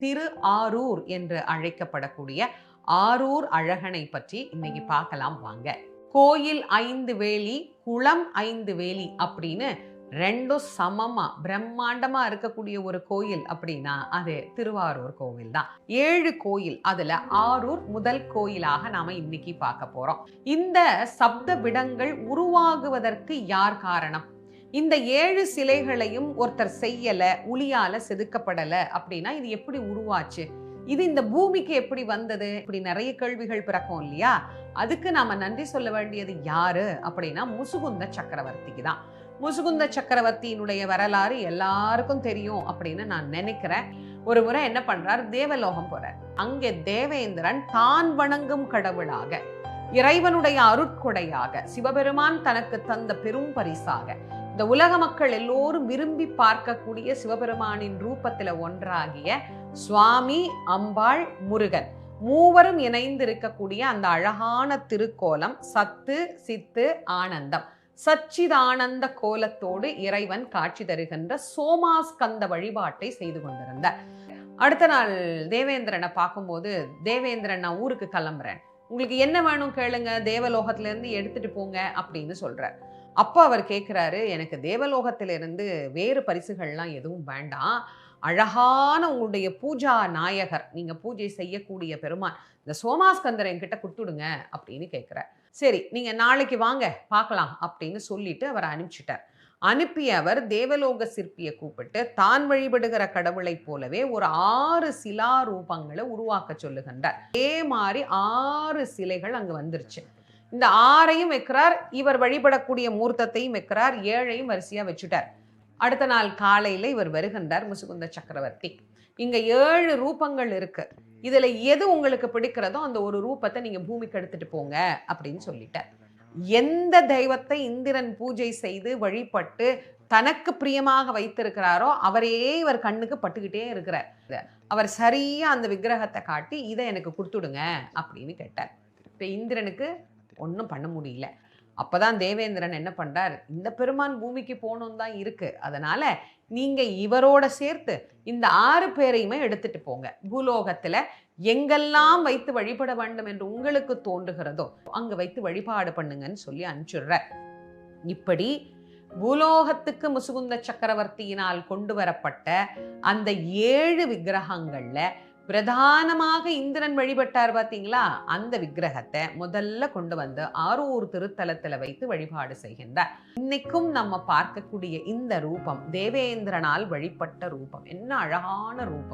திரு ஆரூர் என்று அழைக்கப்படக்கூடிய ஆரூர் அழகனை பற்றி இன்னைக்கு பார்க்கலாம் வாங்க. கோயில் 5 வேலி, குளம் 5 வேலி அப்படின்னு ரெண்டும் சமமா பிரம்மாண்டமா இருக்கக்கூடிய ஒரு கோயில் அப்படின்னா அது திருவாரூர் கோவில் தான். 7 கோயில், அதுல ஆரூர் முதல் கோயிலாக நாம இன்னைக்கு பார்க்க போறோம். இந்த சப்த விடங்கள் உருவாகுவதற்கு யார் காரணம்? இந்த 7 சிலைகளையும் ஒருத்தர் செய்யல, உளியால செதுக்கப்படல அப்படின்னா இது எப்படி உருவாச்சு? இது இந்த பூமிக்கு எப்படி வந்தது? இப்படி நிறைய கேள்விகள் பிறக்கும் இல்லையா? அதுக்கு நாம நன்றி சொல்ல வேண்டியது யாரு அப்படின்னா முசுகுந்த சக்கரவர்த்திக்கு தான். முசுகுந்த சக்கரவர்த்தியினுடைய வரலாறு எல்லாருக்கும் தெரியும் அப்படின்னு நான் நினைக்கிறேன். ஒரு முறை என்ன பண்றார், தேவலோகம் போறார். அங்கே தேவேந்திரன் தான் வணங்கும் கடவுளாக, இறைவனுடைய அருட்கொடையாக, சிவபெருமான் தனக்கு தந்த பெரும் பரிசாக, இந்த உலக மக்கள் எல்லோரும் விரும்பி பார்க்கக்கூடிய சிவபெருமானின் ரூபத்துல ஒன்றாகிய சுவாமி, அம்பாள், முருகன் மூவரும் இணைந்து இருக்கக்கூடிய அந்த அழகான திருக்கோலம் சத்து சித்து ஆனந்தம், சச்சிதானந்த கோலத்தோடு இறைவன் காட்சி தருகின்ற சோமாஸ்கந்த வழிபாட்டை செய்து கொண்டிருந்தார். அடுத்த நாள் தேவேந்திரனை பார்க்கும்போது, தேவேந்திரன் நான் ஊருக்கு கிளம்புறேன், உங்களுக்கு என்ன வேணும் கேளுங்க, தேவலோகத்துல இருந்து எடுத்துட்டு போங்க அப்படின்னு சொல்றார். அப்போ அவர் கேட்கிறாரு, எனக்கு தேவலோகத்திலிருந்து வேறு பரிசுகள்லாம் எதுவும் வேண்டாம், அழகான உங்களுடைய பூஜா நாயகர், நீங்க பூஜை செய்யக்கூடிய பெருமான் இந்த சோமாஸ்கந்தரை என்கிட்ட கொடுத்துடுங்க அப்படின்னு கேட்கிறார். சரி, நீங்க நாளைக்கு வாங்க பார்க்கலாம் அப்படின்னு சொல்லிட்டு அவர் அனுப்பிச்சிட்டார். அனுப்பிய அவர் தேவலோக சிற்பியை கூப்பிட்டு தான் வழிபடுகிற கடவுளை போலவே ஒரு 6 சிலா ரூபங்களை உருவாக்க சொல்லுகின்றார். அதே மாதிரி 6 சிலைகள் அங்கு வந்துருச்சு. இந்த 6ஐயும் வைக்கிறார், இவர் வழிபடக்கூடிய மூர்த்தத்தையும் வைக்கிறார், 7ஐயும் வரிசையா வச்சுட்டார். அடுத்த நாள் காலையில இவர் வருகின்றார் முசுகுந்த சக்கரவர்த்தி. இங்க 7 ரூபங்கள் இருக்கு, இதுல எது உங்களுக்கு பிடிக்கிறதோ அந்த ஒரு ரூபத்தை நீங்க பூமிக்கு எடுத்துட்டு போங்க அப்படின்னு சொல்லிட்டார். எந்த தெய்வத்தை இந்திரன் பூஜை செய்து வழிபட்டு தனக்கு பிரியமாக வைத்திருக்கிறாரோ அவரே இவர் கண்ணுக்கு பட்டுக்கிட்டே இருக்கிறார். அவர் சரியா அந்த விக்கிரகத்தை காட்டி இதை எனக்கு கொடுத்துடுங்க அப்படின்னு கேட்டார். இப்ப இந்திரனுக்கு ஒன்றும் பண்ண முடியல. அப்பதான் தேவேந்திரன் என்ன பண்றார், இந்த பெருமான் பூமிக்கு போகணும் தான் இருக்கு, அதனால நீங்க இவரோட சேர்த்து இந்த 6 பேரையுமே எடுத்துட்டு போங்க, பூலோகத்துல எங்கெல்லாம் வைத்து வழிபட வேண்டும் என்று உங்களுக்கு தோன்றுகிறதோ அங்க வைத்து வழிபாடு பண்ணுங்கன்னு சொல்லி அனுப்பிச்சுடுற. இப்படி பூலோகத்துக்கு முசுகுந்த சக்கரவர்த்தியினால் கொண்டு வரப்பட்ட அந்த 7 விக்கிரகங்கள்ல பிரதானமாக இந்திரன் வழிபட்டார் பார்த்தீங்களா, அந்த விக்கிரகத்தை முதல்ல கொண்டு வந்து ஆரூர் திருத்தலத்துல வைத்து வழிபாடு செய்கின்றார். இன்னைக்கும் நம்ம பார்க்கக்கூடிய இந்த ரூபம் தேவேந்திரனால் வழிபட்ட ரூபம். என்ன அழகான ரூபம்!